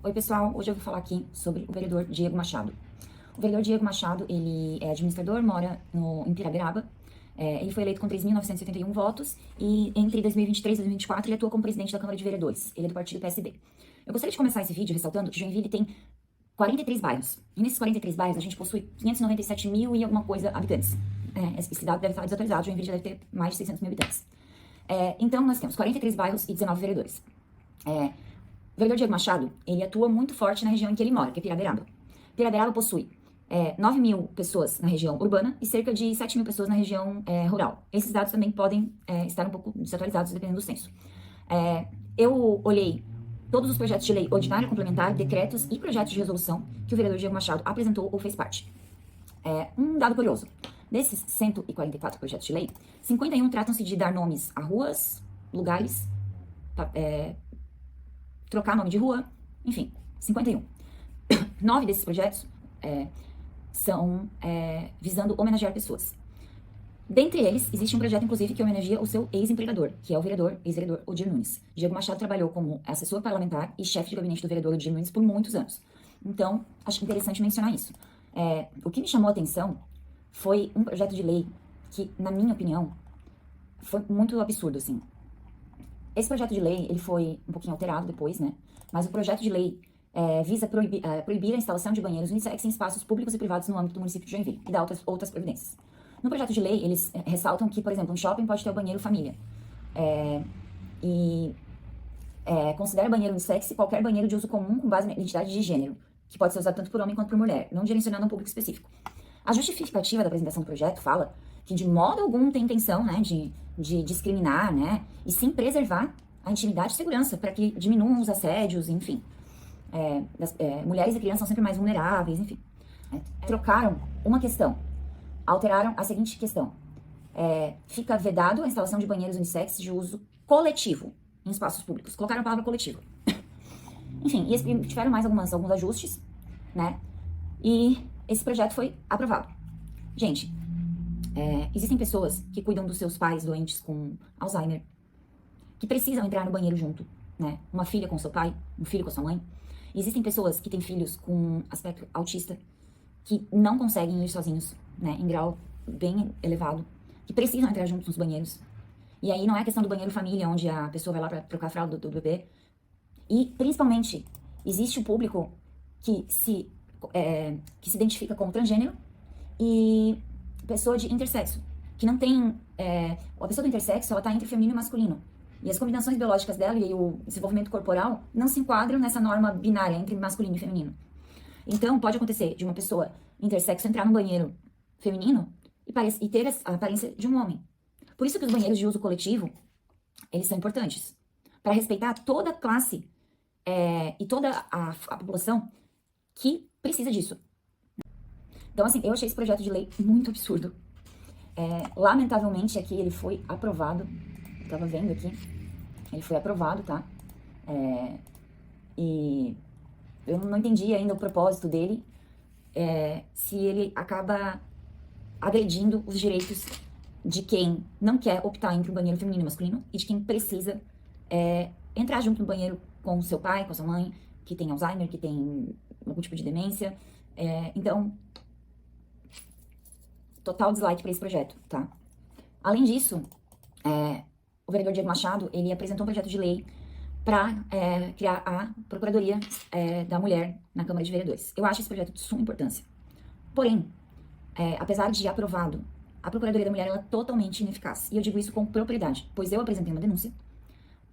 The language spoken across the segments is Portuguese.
Oi, pessoal. Hoje eu vou falar aqui sobre o vereador Diego Machado. O vereador Diego Machado, ele é administrador, mora em Pirabiraba. Ele foi eleito com 3.971 votos e entre 2023 e 2024 ele atua como presidente da Câmara de Vereadores. Ele é do partido PSD. Eu gostaria de começar esse vídeo ressaltando que Joinville tem 43 bairros. E nesses 43 bairros a gente possui 597 mil e alguma coisa habitantes. Esse dado deve estar desatualizado, Joinville já deve ter mais de 600 mil habitantes. Então nós temos 43 bairros e 19 vereadores. O vereador Diego Machado, ele atua muito forte na região em que ele mora, que é Pirabiraba. Pirabiraba possui 9 mil pessoas na região urbana e cerca de 7 mil pessoas na região rural. Esses dados também podem estar um pouco desatualizados, dependendo do censo. Eu olhei todos os projetos de lei ordinária, complementar, decretos e projetos de resolução que o vereador Diego Machado apresentou ou fez parte. Um dado curioso. Desses 144 projetos de lei, 51 tratam-se de dar nomes a ruas, lugares, trocar nome de rua, enfim, 51. 9 desses projetos são visando homenagear pessoas. Dentre eles, existe um projeto, inclusive, que homenageia o seu ex-empregador, que é o ex-vereador Odir Nunes. Diego Machado trabalhou como assessor parlamentar e chefe de gabinete do vereador Odir Nunes por muitos anos. Então, acho interessante mencionar isso. O que me chamou a atenção foi um projeto de lei que, na minha opinião, foi muito absurdo, assim. Esse projeto de lei, ele foi um pouquinho alterado depois, né? Mas o projeto de lei visa proibir a instalação de banheiros unissex em espaços públicos e privados no âmbito do município de Joinville e dá outras providências. No projeto de lei, eles ressaltam que, por exemplo, um shopping pode ter o banheiro família. Considera banheiro unissex qualquer banheiro de uso comum com base na identidade de gênero, que pode ser usado tanto por homem quanto por mulher, não direcionado a um público específico. A justificativa da apresentação do projeto fala que de modo algum tem intenção, né, de discriminar, né, e sim preservar a intimidade e segurança para que diminuam os assédios, enfim. Mulheres e crianças são sempre mais vulneráveis, enfim. Trocaram uma questão, alteraram a seguinte questão. Fica vedado a instalação de banheiros unissex de uso coletivo em espaços públicos. Colocaram a palavra coletivo. Enfim, e tiveram mais alguns ajustes, né, e esse projeto foi aprovado. Gente, existem pessoas que cuidam dos seus pais doentes com Alzheimer, que precisam entrar no banheiro junto, né? Uma filha com seu pai, um filho com a sua mãe. Existem pessoas que têm filhos com aspecto autista, que não conseguem ir sozinhos, né? Em grau bem elevado, que precisam entrar juntos nos banheiros. E aí não é questão do banheiro família, onde a pessoa vai lá para trocar a fralda do bebê. E, principalmente, existe o público que se identifica como transgênero e pessoa de intersexo, que não tem... a pessoa do intersexo, ela tá entre feminino e masculino. E as combinações biológicas dela e o desenvolvimento corporal não se enquadram nessa norma binária entre masculino e feminino. Então, pode acontecer de uma pessoa intersexo entrar no banheiro feminino e ter a aparência de um homem. Por isso que os banheiros de uso coletivo, eles são importantes. Para respeitar toda a classe e toda a população que precisa disso. Então, assim, eu achei esse projeto de lei muito absurdo. Lamentavelmente, aqui ele foi aprovado. Eu tava vendo aqui. Ele foi aprovado, tá? E eu não entendi ainda o propósito dele. Se ele acaba agredindo os direitos de quem não quer optar entre o banheiro feminino e masculino e de quem precisa entrar junto no banheiro com o seu pai, com a sua mãe, que tem Alzheimer, que tem algum tipo de demência. Então, total dislike para esse projeto, tá? Além disso, o vereador Diego Machado, ele apresentou um projeto de lei para criar a Procuradoria da Mulher na Câmara de Vereadores. Eu acho esse projeto de suma importância. Porém, apesar de aprovado, a Procuradoria da Mulher ela é totalmente ineficaz. E eu digo isso com propriedade, pois eu apresentei uma denúncia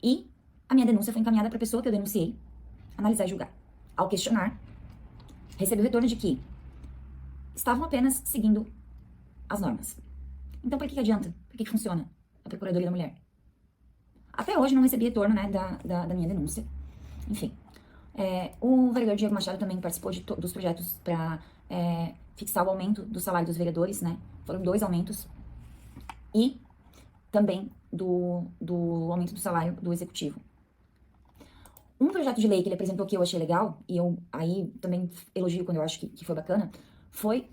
e a minha denúncia foi encaminhada para a pessoa que eu denunciei analisar e julgar. Ao questionar, recebi o retorno de que estavam apenas seguindo as normas. Então, por que adianta? Por que funciona a Procuradoria da Mulher? Até hoje não recebi retorno, né, da minha denúncia. Enfim, o vereador Diego Machado também participou dos projetos para fixar o aumento do salário dos vereadores, né? Foram 2 aumentos. E também do aumento do salário do executivo. Um projeto de lei que ele apresentou que eu achei legal, e eu aí também elogio quando eu acho que foi bacana, foi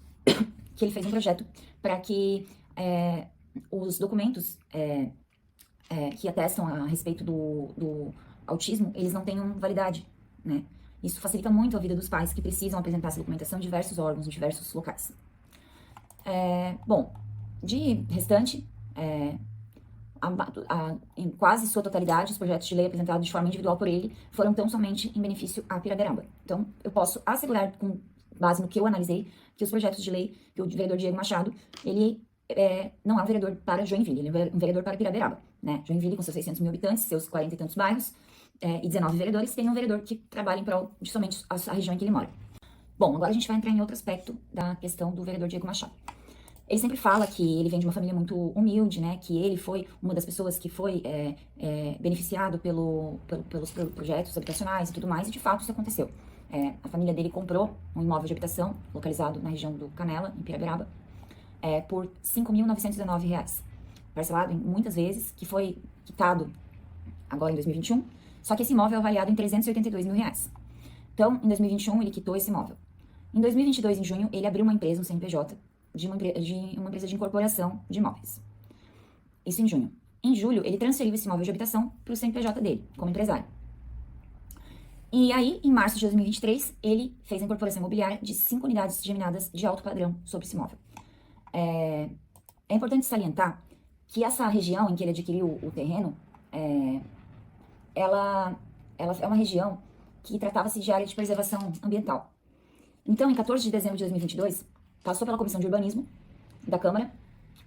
que ele fez um projeto para que os documentos que atestam a respeito do autismo, eles não tenham validade, né? Isso facilita muito a vida dos pais que precisam apresentar essa documentação em diversos órgãos, em diversos locais. Bom, de restante, em quase sua totalidade, os projetos de lei apresentados de forma individual por ele foram tão somente em benefício a Piraberaba. Então, eu posso assegurar, com base no que eu analisei, que os projetos de lei, que o vereador Diego Machado, ele não é um vereador para Joinville, ele é um vereador para Piraberaba, né? Joinville, com seus 600 mil habitantes, seus 40 e tantos bairros, e 19 vereadores, tem um vereador que trabalha em prol de somente a região em que ele mora. Bom, agora a gente vai entrar em outro aspecto da questão do vereador Diego Machado. Ele sempre fala que ele vem de uma família muito humilde, né? Que ele foi uma das pessoas que foi beneficiado pelos projetos habitacionais e tudo mais, e de fato isso aconteceu. A família dele comprou um imóvel de habitação localizado na região do Canela, em Piraberaba, por R$ 5.919, parcelado em muitas vezes, que foi quitado agora em 2021, só que esse imóvel é avaliado em R$ 382 mil. Então, em 2021, ele quitou esse imóvel. Em 2022, em junho, ele abriu uma empresa, um CNPJ, de uma empresa de incorporação de imóveis. Isso em junho. Em julho, ele transferiu esse imóvel de habitação para o CNPJ dele, como empresário. E aí, em março de 2023, ele fez a incorporação imobiliária de 5 unidades geminadas de alto padrão sobre esse imóvel. É importante salientar que essa região em que ele adquiriu o terreno, ela é uma região que tratava-se de área de preservação ambiental. Então, em 14 de dezembro de 2022, passou pela Comissão de Urbanismo da Câmara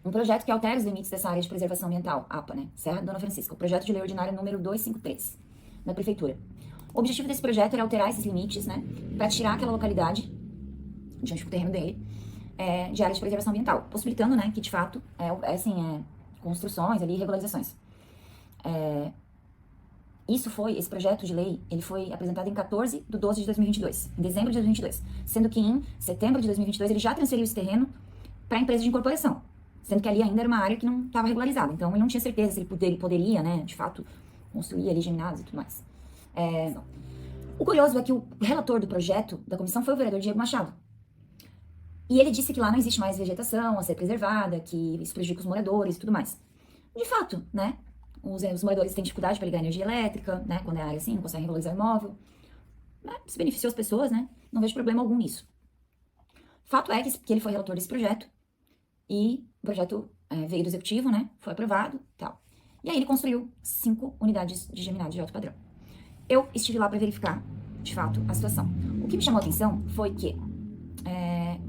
um projeto que altera os limites dessa área de preservação ambiental, APA, né? Serra Dona Francisca, o projeto de lei ordinária número 253, da Prefeitura. O objetivo desse projeto era alterar esses limites, né? Para tirar aquela localidade, de onde fica o terreno dele, de área de preservação ambiental, possibilitando, né, que de fato, construções ali, regularizações. Esse projeto de lei, ele foi apresentado em 14 de 12 de 2022, em dezembro de 2022, sendo que em setembro de 2022 ele já transferiu esse terreno para a empresa de incorporação, sendo que ali ainda era uma área que não estava regularizada, então ele não tinha certeza se ele poderia, né, de fato, construir ali geminadas e tudo mais. O curioso é que o relator do projeto da comissão foi o vereador Diego Machado, e ele disse que lá não existe mais vegetação a ser preservada, que isso prejudica os moradores e tudo mais. De fato, né? Os moradores têm dificuldade para ligar energia elétrica, né? Quando é área assim, não conseguem regularizar o imóvel. Se beneficiou as pessoas, né? Não vejo problema algum nisso. Fato é que ele foi relator desse projeto e o projeto veio do executivo, né? Foi aprovado e tal. E aí ele construiu 5 unidades de geminadas de alto padrão. Eu estive lá para verificar, de fato, a situação. O que me chamou a atenção foi que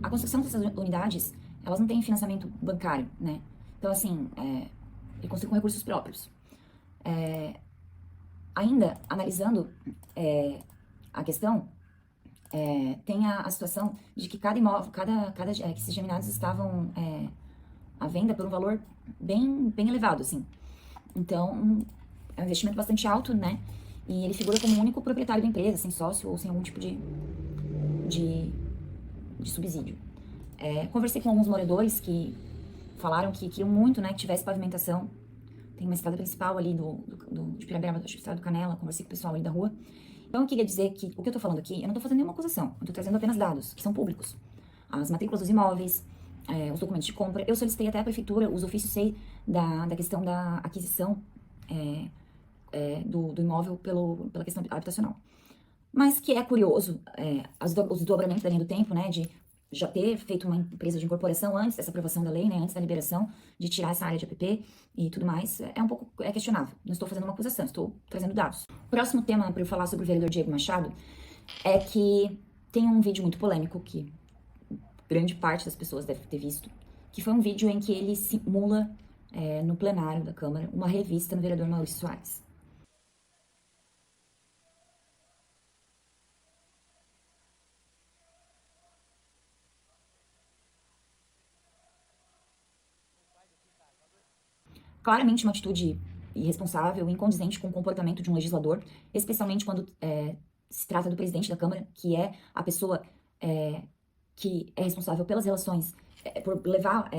a construção dessas unidades, elas não têm financiamento bancário, né? Então, assim, ele construiu com recursos próprios. Ainda analisando a questão, tem a situação de que cada imóvel, que esses geminados estavam à venda por um valor bem elevado, assim. Então, é um investimento bastante alto, né? E ele figura como o único proprietário da empresa, sem sócio ou sem algum tipo de subsídio. Conversei com alguns moradores que falaram que queriam muito, né, que tivesse pavimentação. Tem uma estrada principal ali de Piraberaba, acho que estrada do Canela, conversei com o pessoal ali da rua. Então eu queria dizer que o que eu tô falando aqui, eu não tô fazendo nenhuma acusação, eu tô trazendo apenas dados, que são públicos. As matrículas dos imóveis, os documentos de compra. Eu solicitei até à prefeitura os ofícios SEI da questão da aquisição do imóvel pela questão habitacional. Mas que é curioso, os desdobramentos da linha do tempo, né, de já ter feito uma empresa de incorporação antes dessa aprovação da lei, né, antes da liberação, de tirar essa área de APP e tudo mais, um pouco questionável. Não estou fazendo uma acusação, estou trazendo dados. O próximo tema para eu falar sobre o vereador Diego Machado é que tem um vídeo muito polêmico que grande parte das pessoas deve ter visto, que foi um vídeo em que ele simula, no plenário da Câmara, uma revista no vereador Maurício Soares. Claramente uma atitude irresponsável e incondizente com o comportamento de um legislador, especialmente quando se trata do presidente da Câmara, que é a pessoa que é responsável pelas relações, por levar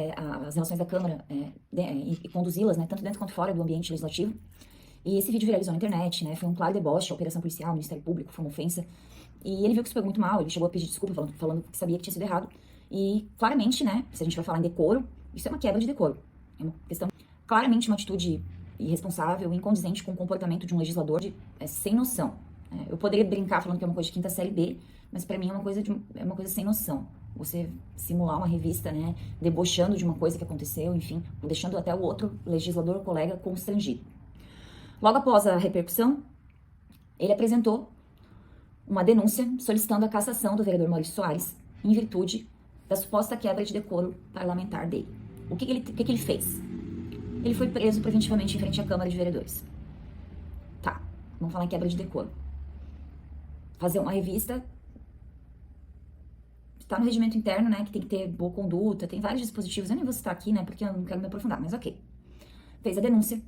as relações da Câmara e conduzi-las, né, tanto dentro quanto fora do ambiente legislativo. E esse vídeo viralizou na internet, né, foi um claro deboche, a operação policial, o Ministério Público, foi uma ofensa. E ele viu que isso foi muito mal, ele chegou a pedir desculpa, falando que sabia que tinha sido errado. E claramente, né, se a gente vai falar em decoro, isso é uma quebra de decoro. É uma questão, claramente uma atitude irresponsável e incondizente com o comportamento de um legislador sem noção. Eu poderia brincar falando que é uma coisa de quinta série B, mas pra mim é uma coisa sem noção. Você simular uma revista, né, debochando de uma coisa que aconteceu, enfim, deixando até o outro legislador ou colega constrangido. Logo após a repercussão, ele apresentou uma denúncia solicitando a cassação do vereador Maurício Soares em virtude da suposta quebra de decoro parlamentar dele. O que ele fez? Ele foi preso preventivamente em frente à Câmara de Vereadores. Tá, vamos falar em quebra de decoro. Fazer uma revista, está no regimento interno, né, que tem que ter boa conduta, tem vários dispositivos, eu nem vou citar aqui, né, porque eu não quero me aprofundar, mas ok. Fez a denúncia.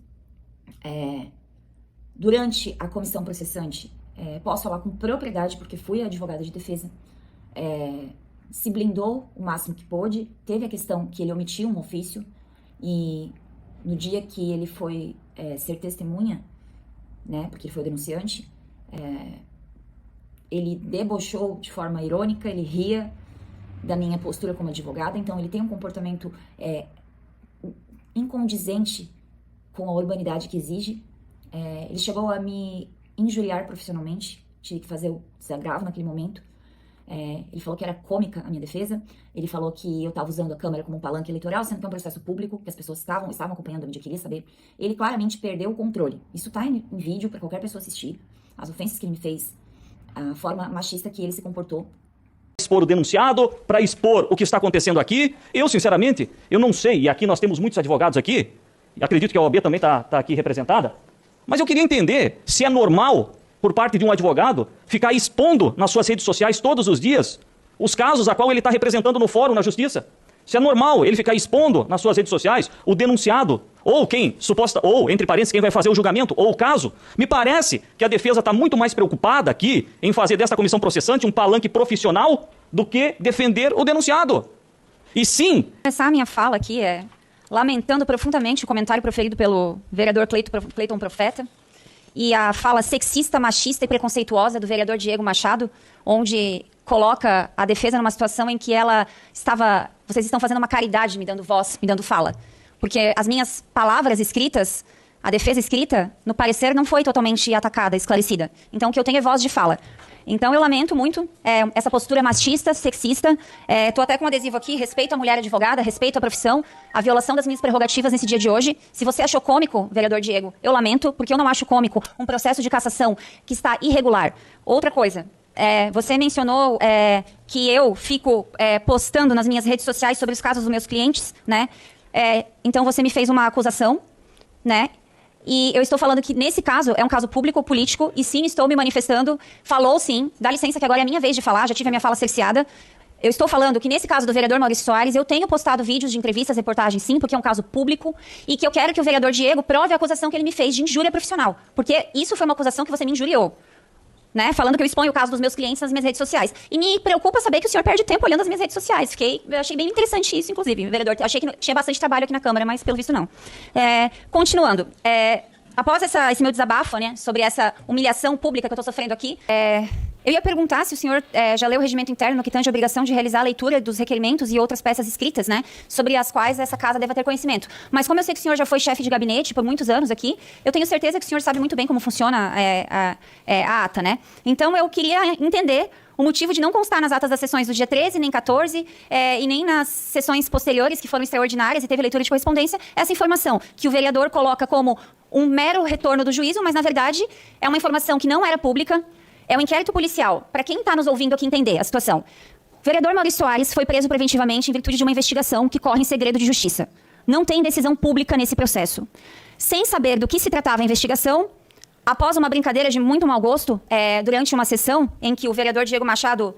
Durante a comissão processante, posso falar com propriedade, porque fui advogada de defesa, se blindou o máximo que pôde, teve a questão que ele omitiu um ofício, e no dia que ele foi ser testemunha, né, porque ele foi o denunciante, ele debochou de forma irônica, ele ria da minha postura como advogada, então ele tem um comportamento incondizente com a urbanidade que exige. Ele chegou a me injuriar profissionalmente, tive que fazer o desagravo naquele momento. Ele falou que era cômica a minha defesa, ele falou que eu estava usando a Câmara como um palanque eleitoral, sendo que é um processo público, que as pessoas estavam acompanhando a mídia, queria saber. Ele claramente perdeu o controle. Isso está em vídeo para qualquer pessoa assistir. As ofensas que ele me fez, a forma machista que ele se comportou. Expor o denunciado, para expor o que está acontecendo aqui. Eu, sinceramente, eu não sei, e aqui nós temos muitos advogados aqui, e acredito que a OAB também está aqui representada, mas eu queria entender se é normal, por parte de um advogado, ficar expondo nas suas redes sociais todos os dias os casos a qual ele está representando no fórum, na justiça. Se é normal ele ficar expondo nas suas redes sociais o denunciado, ou ou, entre parênteses, quem vai fazer o julgamento, ou o caso. Me parece que a defesa está muito mais preocupada aqui em fazer desta comissão processante um palanque profissional do que defender o denunciado. E sim... Começar a minha fala aqui lamentando profundamente o comentário proferido pelo vereador Cleiton Profeta e a fala sexista, machista e preconceituosa do vereador Diego Machado, onde coloca a defesa numa situação em que vocês estão fazendo uma caridade me dando voz, me dando fala. Porque as minhas palavras escritas, a defesa escrita, no parecer não foi totalmente atacada, esclarecida. Então o que eu tenho é voz de fala. Então eu lamento muito essa postura machista, sexista. Estou até com um adesivo aqui, respeito à mulher advogada, respeito à profissão, a violação das minhas prerrogativas nesse dia de hoje. Se você achou cômico, vereador Diego, eu lamento, porque eu não acho cômico um processo de cassação que está irregular. Outra coisa, você mencionou que eu fico postando nas minhas redes sociais sobre os casos dos meus clientes, né? Então você me fez uma acusação, né? E eu estou falando que, nesse caso, é um caso público, político, e sim, estou me manifestando. Falou sim, dá licença que agora é a minha vez de falar, já tive a minha fala cerceada. Eu estou falando que, nesse caso do vereador Maurício Soares, eu tenho postado vídeos de entrevistas, reportagens, sim, porque é um caso público, e que eu quero que o vereador Diego prove a acusação que ele me fez de injúria profissional. Porque isso foi uma acusação que você me injuriou. Né, falando que eu exponho o caso dos meus clientes nas minhas redes sociais. E me preocupa saber que o senhor perde tempo olhando as minhas redes sociais. Eu achei bem interessante isso, inclusive, vereador. Achei que tinha bastante trabalho aqui na Câmara, mas pelo visto não. Continuando. Após esse meu desabafo, né, sobre essa humilhação pública que eu estou sofrendo aqui, eu ia perguntar se o senhor já leu o regimento interno no que tange a obrigação de realizar a leitura dos requerimentos e outras peças escritas, né, sobre as quais essa casa deva ter conhecimento. Mas como eu sei que o senhor já foi chefe de gabinete por muitos anos aqui, eu tenho certeza que o senhor sabe muito bem como funciona a ata, né? Então eu queria entender o motivo de não constar nas atas das sessões do dia 13, nem 14, e nem nas sessões posteriores, que foram extraordinárias e teve leitura de correspondência, essa informação que o vereador coloca como um mero retorno do juízo, mas, na verdade, é uma informação que não era pública, é um inquérito policial. Para quem está nos ouvindo aqui entender a situação, o vereador Maurício Soares foi preso preventivamente em virtude de uma investigação que corre em segredo de justiça. Não tem decisão pública nesse processo. Sem saber do que se tratava a investigação, após uma brincadeira de muito mau gosto, durante uma sessão em que o vereador Diego Machado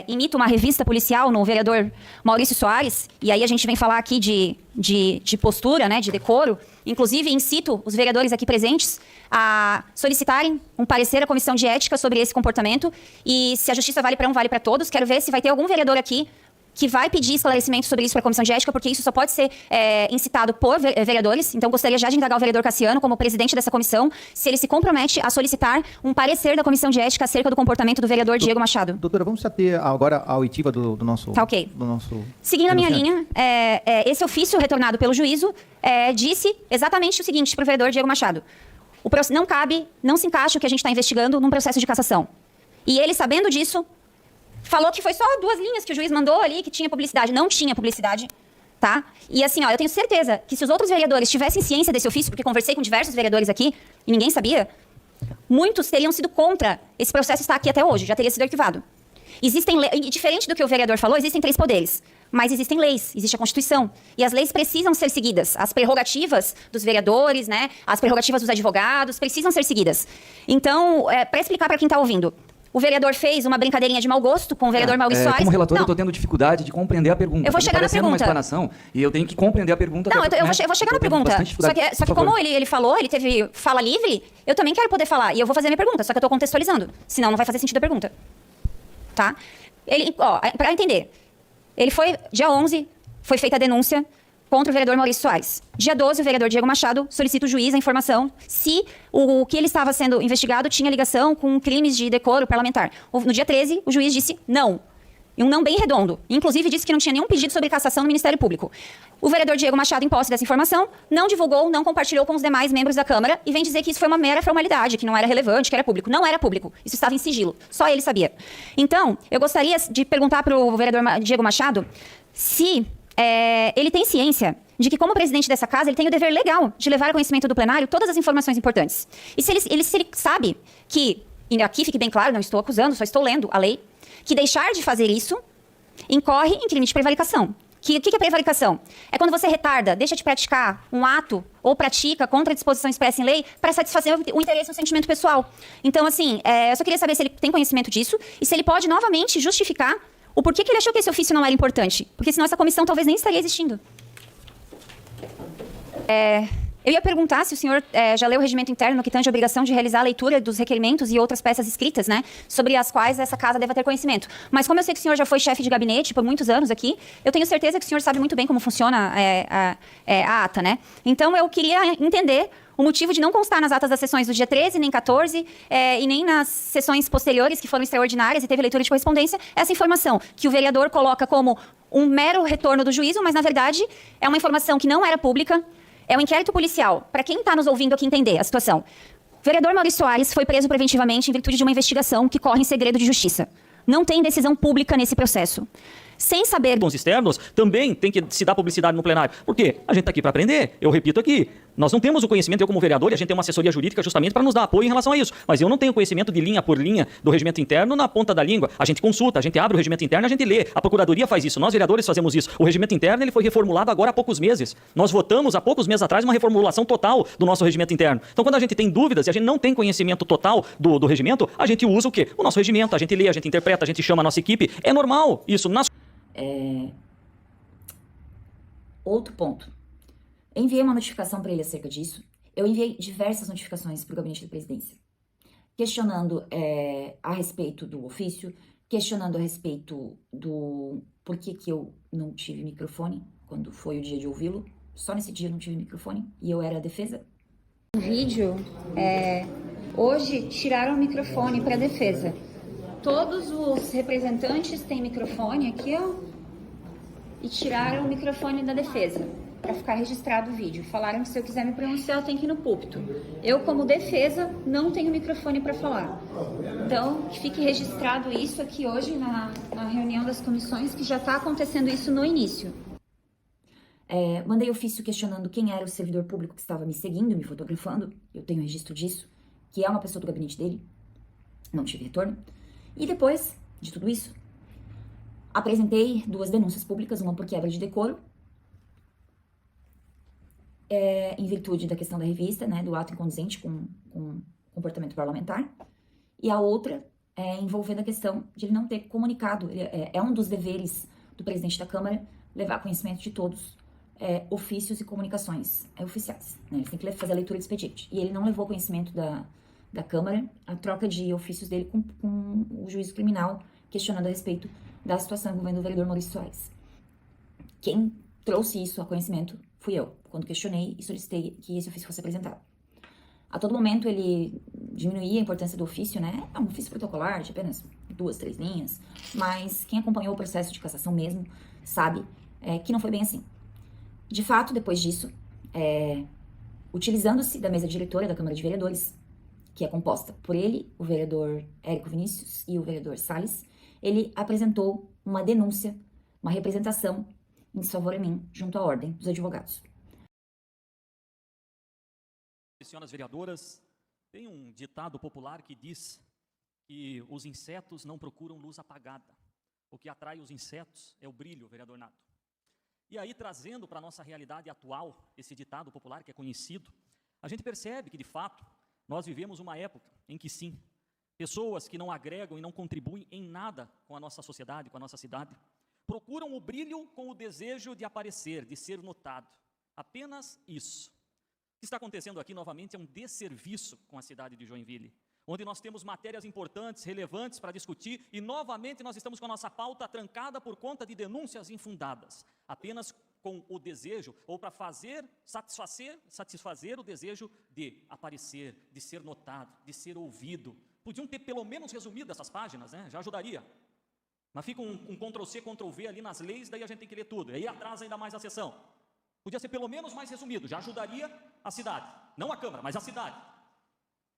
imita uma revista policial no vereador Maurício Soares, e aí a gente vem falar aqui de postura, né, de decoro, inclusive incito os vereadores aqui presentes a solicitarem um parecer à comissão de ética sobre esse comportamento, e se a justiça vale para um, vale para todos. Quero ver se vai ter algum vereador aqui que vai pedir esclarecimento sobre isso para a comissão de ética, porque isso só pode ser incitado por vereadores. Então, gostaria já de indagar o vereador Cassiano, como presidente dessa comissão, se ele se compromete a solicitar um parecer da comissão de ética acerca do comportamento do vereador Diego Machado. Doutora, vamos ater agora a oitiva do nosso... Tá, ok. Do nosso seguindo a minha linha, esse ofício retornado pelo juízo disse exatamente o seguinte para o vereador Diego Machado. Não cabe, não se encaixa o que a gente está investigando num processo de cassação. E ele, sabendo disso, falou que foi só 2 linhas que o juiz mandou ali, que tinha publicidade. Não tinha publicidade, tá? E assim, ó, eu tenho certeza que se os outros vereadores tivessem ciência desse ofício, porque conversei com diversos vereadores aqui e ninguém sabia, muitos teriam sido contra esse processo estar aqui até hoje, já teria sido arquivado. E diferente do que o vereador falou, existem 3 poderes. Mas existem leis, existe a Constituição. E as leis precisam ser seguidas. As prerrogativas dos vereadores, né? As prerrogativas dos advogados precisam ser seguidas. Então, para explicar para quem está ouvindo, o vereador fez uma brincadeirinha de mau gosto com o vereador Maurício Soares. Como relator, não. eu estou tendo dificuldade de compreender a pergunta. Eu vou chegar na pergunta. Uma explanação e eu tenho que compreender a pergunta. Não, eu vou chegar na pergunta. Só que como ele falou, ele teve fala livre, eu também quero poder falar. E eu vou fazer a minha pergunta, só que eu estou contextualizando. Senão não vai fazer sentido a pergunta. Tá? Para entender, ele foi, dia 11, foi feita a denúncia contra o vereador Maurício Soares. Dia 12, o vereador Diego Machado solicita o juiz a informação se o que ele estava sendo investigado tinha ligação com crimes de decoro parlamentar. No dia 13, o juiz disse não. E um não bem redondo. Inclusive, disse que não tinha nenhum pedido sobre cassação no Ministério Público. O vereador Diego Machado, em posse dessa informação, não divulgou, não compartilhou com os demais membros da Câmara e vem dizer que isso foi uma mera formalidade, que não era relevante, que era público. Não era público. Isso estava em sigilo. Só ele sabia. Então, eu gostaria de perguntar para o vereador Diego Machado se ele tem ciência de que, como presidente dessa casa, ele tem o dever legal de levar ao conhecimento do plenário todas as informações importantes. E se ele sabe que, e aqui fique bem claro, não estou acusando, só estou lendo a lei, que deixar de fazer isso incorre em crime de prevaricação. O que é prevaricação? É quando você retarda, deixa de praticar um ato ou pratica contra a disposição expressa em lei para satisfazer o interesse ou sentimento pessoal. Então, assim, eu só queria saber se ele tem conhecimento disso e se ele pode novamente justificar o porquê que ele achou que esse ofício não era importante. Porque senão essa comissão talvez nem estaria existindo. Eu ia perguntar se o senhor já leu o regimento interno no que tange a obrigação de realizar a leitura dos requerimentos e outras peças escritas, né? Sobre as quais essa casa deva ter conhecimento. Mas como eu sei que o senhor já foi chefe de gabinete por muitos anos aqui, eu tenho certeza que o senhor sabe muito bem como funciona a ata, né? Então eu queria entender o motivo de não constar nas atas das sessões do dia 13, nem 14, e nem nas sessões posteriores, que foram extraordinárias e teve leitura de correspondência, essa informação que o vereador coloca como um mero retorno do juízo, mas na verdade é uma informação que não era pública. É um inquérito policial. Para quem está nos ouvindo aqui entender a situação. O vereador Maurício Soares foi preso preventivamente em virtude de uma investigação que corre em segredo de justiça. Não tem decisão pública nesse processo. Sem saber... Os externos também tem que se dar publicidade no plenário. Por quê? A gente está aqui para aprender. Eu repito aqui, nós não temos o conhecimento, eu como vereador, e a gente tem uma assessoria jurídica justamente para nos dar apoio em relação a isso. Mas eu não tenho conhecimento de linha por linha do regimento interno na ponta da língua. A gente consulta, a gente abre o regimento interno, a gente lê. A procuradoria faz isso, nós vereadores fazemos isso. O regimento interno ele foi reformulado agora há poucos meses. Nós votamos há poucos meses atrás uma reformulação total do nosso regimento interno. Então quando a gente tem dúvidas e a gente não tem conhecimento total do regimento, a gente usa o quê? O nosso regimento, a gente lê, a gente interpreta, a gente chama a nossa equipe. É normal isso. Outro ponto. Eu enviei uma notificação para ele acerca disso. Eu enviei diversas notificações para o gabinete da presidência, questionando a respeito do ofício, questionando a respeito do porquê que eu não tive microfone quando foi o dia de ouvi-lo. Só nesse dia eu não tive microfone e eu era a defesa. No vídeo, hoje tiraram o microfone para a defesa. Todos os representantes têm microfone aqui, ó, e tiraram o microfone da defesa para ficar registrado o vídeo. Falaram que se eu quiser me pronunciar, eu tenho que ir no púlpito. Eu, como defesa, não tenho microfone para falar. Então, que fique registrado isso aqui hoje na reunião das comissões, que já está acontecendo isso no início. Mandei ofício questionando quem era o servidor público que estava me seguindo, me fotografando. Eu tenho registro disso, que é uma pessoa do gabinete dele. Não tive retorno. E depois de tudo isso, apresentei 2 denúncias públicas, uma por quebra de decoro, em virtude da questão da revista, né, do ato incondizente com comportamento parlamentar, e a outra envolvendo a questão de ele não ter comunicado. É um dos deveres do presidente da Câmara levar conhecimento de todos ofícios e comunicações oficiais. Né? Ele tem que fazer a leitura de expediente. E ele não levou conhecimento da Câmara a troca de ofícios dele com o juízo criminal, questionando a respeito da situação envolvendo o vereador Maurício Soares. Quem trouxe isso a conhecimento fui eu, quando questionei e solicitei que esse ofício fosse apresentado. A todo momento ele diminuía a importância do ofício, né? É um ofício protocolar de apenas 2, 3 linhas, mas quem acompanhou o processo de cassação mesmo sabe que não foi bem assim. De fato, depois disso, utilizando-se da mesa diretora da Câmara de Vereadores, que é composta por ele, o vereador Érico Vinícius e o vereador Salles, ele apresentou uma denúncia, uma representação em desfavor a mim, junto à Ordem dos Advogados. Senhoras vereadoras, tem um ditado popular que diz que os insetos não procuram luz apagada. O que atrai os insetos é o brilho, vereador Nato. E aí, trazendo para a nossa realidade atual, esse ditado popular que é conhecido, a gente percebe que, de fato, nós vivemos uma época em que, sim, pessoas que não agregam e não contribuem em nada com a nossa sociedade, com a nossa cidade, procuram o brilho com o desejo de aparecer, de ser notado. Apenas isso. O que está acontecendo aqui, novamente, é um desserviço com a cidade de Joinville, onde nós temos matérias importantes, relevantes para discutir, e novamente nós estamos com a nossa pauta trancada por conta de denúncias infundadas, apenas com o desejo, ou para satisfazer o desejo de aparecer, de ser notado, de ser ouvido. Podiam ter pelo menos resumido essas páginas, né? Já ajudaria. Mas fica um Ctrl+C, Ctrl+V ali nas leis, daí a gente tem que ler tudo, aí atrasa ainda mais a sessão. Podia ser pelo menos mais resumido, já ajudaria a cidade, não a Câmara, mas a cidade.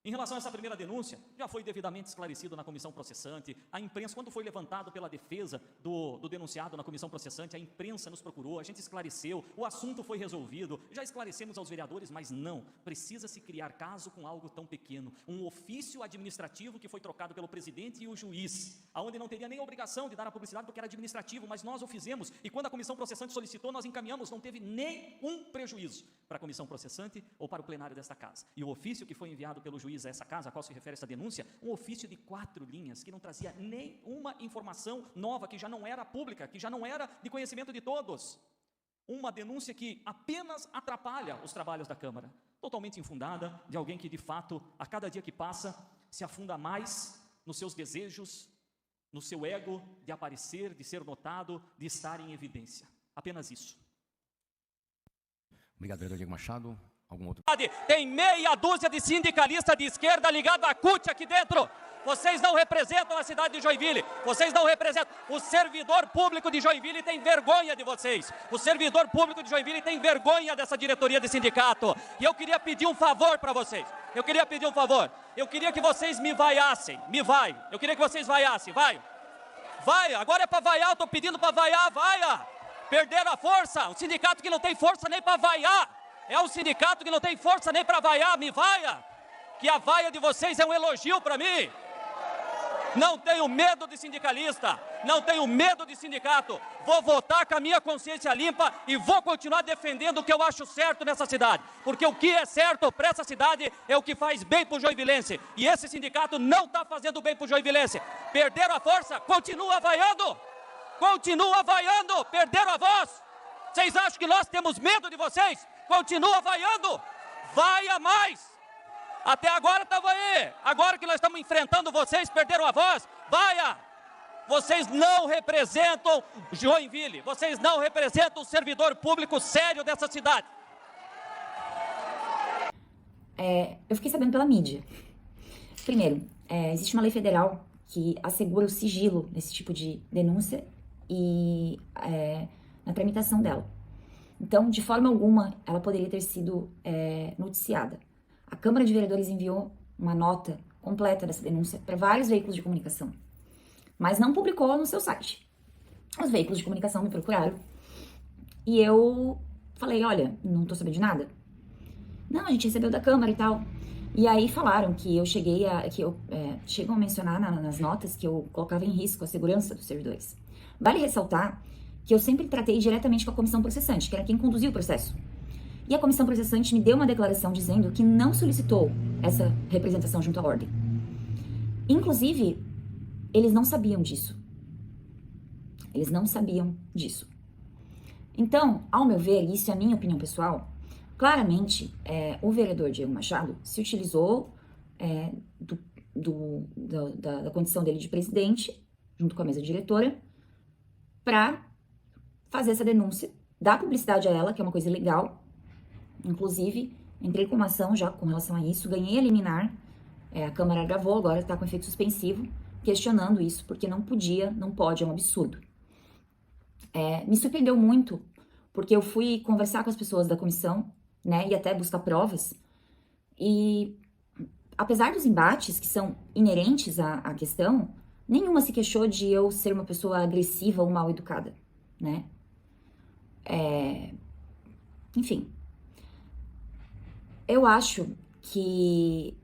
Em relação a essa primeira denúncia, já foi devidamente esclarecido na comissão processante. A imprensa, quando foi levantado pela defesa do denunciado na comissão processante, a imprensa nos procurou, a gente esclareceu, o assunto foi resolvido, já esclarecemos aos vereadores, mas não, precisa-se criar caso com algo tão pequeno. Um ofício administrativo que foi trocado pelo presidente e o juiz, aonde não teria nem a obrigação de dar a publicidade porque era administrativo, mas nós o fizemos, e quando a comissão processante solicitou, nós encaminhamos, não teve nenhum prejuízo para a comissão processante ou para o plenário desta casa. E o ofício que foi enviado pelo juiz a essa casa, a qual se refere essa denúncia, um ofício de 4 linhas, que não trazia nenhuma informação nova, que já não era pública, que já não era de conhecimento de todos. Uma denúncia que apenas atrapalha os trabalhos da Câmara, totalmente infundada, de alguém que de fato, a cada dia que passa, se afunda mais nos seus desejos, no seu ego de aparecer, de ser notado, de estar em evidência. Apenas isso. Obrigado, vereador Diego Machado. Algum outro? Tem meia dúzia de sindicalistas de esquerda ligado à CUT aqui dentro. Vocês não representam a cidade de Joinville. Vocês não representam. O servidor público de Joinville tem vergonha de vocês. O servidor público de Joinville tem vergonha dessa diretoria de sindicato. E eu queria pedir um favor para vocês. Eu queria que vocês me vaiassem. Eu queria que vocês vaiassem. Vai. Agora é para vaiar. Eu estou pedindo para vaiar. Vaia. Perderam a força. O sindicato que não tem força nem para vaiar. É um sindicato que não tem força nem para vaiar, me vaia, que a vaia de vocês é um elogio para mim. Não tenho medo de sindicalista, não tenho medo de sindicato, vou votar com a minha consciência limpa e vou continuar defendendo o que eu acho certo nessa cidade, porque o que é certo para essa cidade é o que faz bem para o joinvilense, e esse sindicato não está fazendo bem para o joinvilense. Perderam a força, continua vaiando, perderam a voz. Vocês acham que nós temos medo de vocês? Continua vaiando, vaia mais. Até agora estava aí, agora que nós estamos enfrentando vocês, perderam a voz, vaia. Vocês não representam Joinville, vocês não representam o servidor público sério dessa cidade. Eu fiquei sabendo pela mídia. Primeiro, existe uma lei federal que assegura o sigilo nesse tipo de denúncia e na tramitação dela. Então, de forma alguma, ela poderia ter sido noticiada. A Câmara de Vereadores enviou uma nota completa dessa denúncia para vários veículos de comunicação, mas não publicou no seu site. Os veículos de comunicação me procuraram e eu falei, olha, não tô sabendo de nada. Não, a gente recebeu da Câmara e tal. E aí falaram que eu chegam a mencionar nas notas que eu colocava em risco a segurança dos servidores. Vale ressaltar que eu sempre tratei diretamente com a comissão processante, que era quem conduzia o processo. E a comissão processante me deu uma declaração dizendo que não solicitou essa representação junto à ordem. Inclusive, eles não sabiam disso. Então, ao meu ver, e isso é a minha opinião pessoal, claramente, o vereador Diego Machado se utilizou da condição dele de presidente, junto com a mesa diretora, para fazer essa denúncia, dar publicidade a ela, que é uma coisa ilegal. Inclusive, entrei com uma ação já com relação a isso, ganhei a liminar, a Câmara gravou, agora está com efeito suspensivo, questionando isso, porque não pode, é um absurdo. Me surpreendeu muito, porque eu fui conversar com as pessoas da comissão né, e até buscar provas. E apesar dos embates que são inerentes à questão, nenhuma se queixou de eu ser uma pessoa agressiva ou mal educada, né? Enfim, eu acho que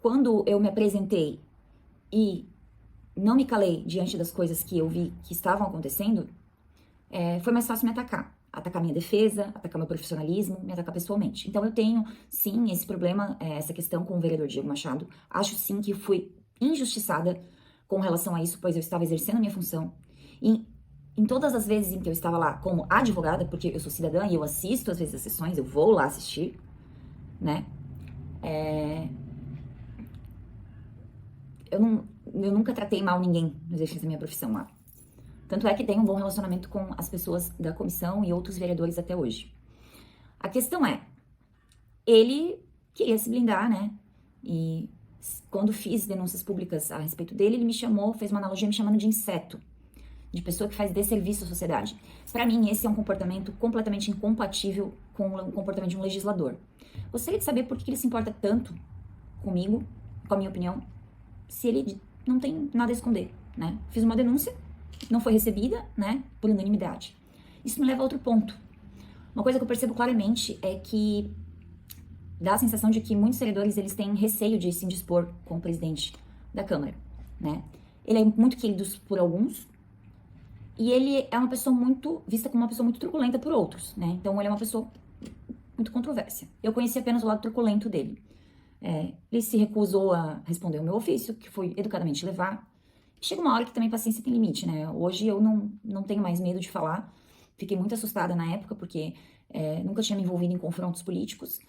quando eu me apresentei e não me calei diante das coisas que eu vi que estavam acontecendo, foi mais fácil me atacar. Atacar minha defesa, atacar meu profissionalismo, me atacar pessoalmente. Então eu tenho, sim, esse problema, essa questão com o vereador Diego Machado. Acho, sim, que fui injustiçada com relação a isso, pois eu estava exercendo a minha função. E em todas as vezes em que eu estava lá como advogada, porque eu sou cidadã e eu assisto às vezes as sessões, eu vou lá assistir, né? Eu nunca tratei mal ninguém no exercício da minha profissão lá. Tanto é que tenho um bom relacionamento com as pessoas da comissão e outros vereadores até hoje. A questão é, ele queria se blindar, né? E quando fiz denúncias públicas a respeito dele, ele me chamou, fez uma analogia me chamando de inseto, de pessoa que faz desserviço à sociedade. Para mim, esse é um comportamento completamente incompatível com o comportamento de um legislador. Gostaria de saber por que ele se importa tanto comigo, com a minha opinião, se ele não tem nada a esconder, né? Fiz uma denúncia, não foi recebida, né, por unanimidade. Isso me leva a outro ponto. Uma coisa que eu percebo claramente é que dá a sensação de que muitos vereadores, eles têm receio de se indispor com o presidente da Câmara, né? Ele é muito querido por alguns e ele é uma pessoa vista como uma pessoa muito truculenta por outros, né? Então ele é uma pessoa muito controversa. Eu conheci apenas o lado truculento dele. Ele se recusou a responder o meu ofício, que foi educadamente levar. Chega uma hora que também paciência tem limite, né? Hoje eu não tenho mais medo de falar. Fiquei muito assustada na época, porque nunca tinha me envolvido em confrontos políticos.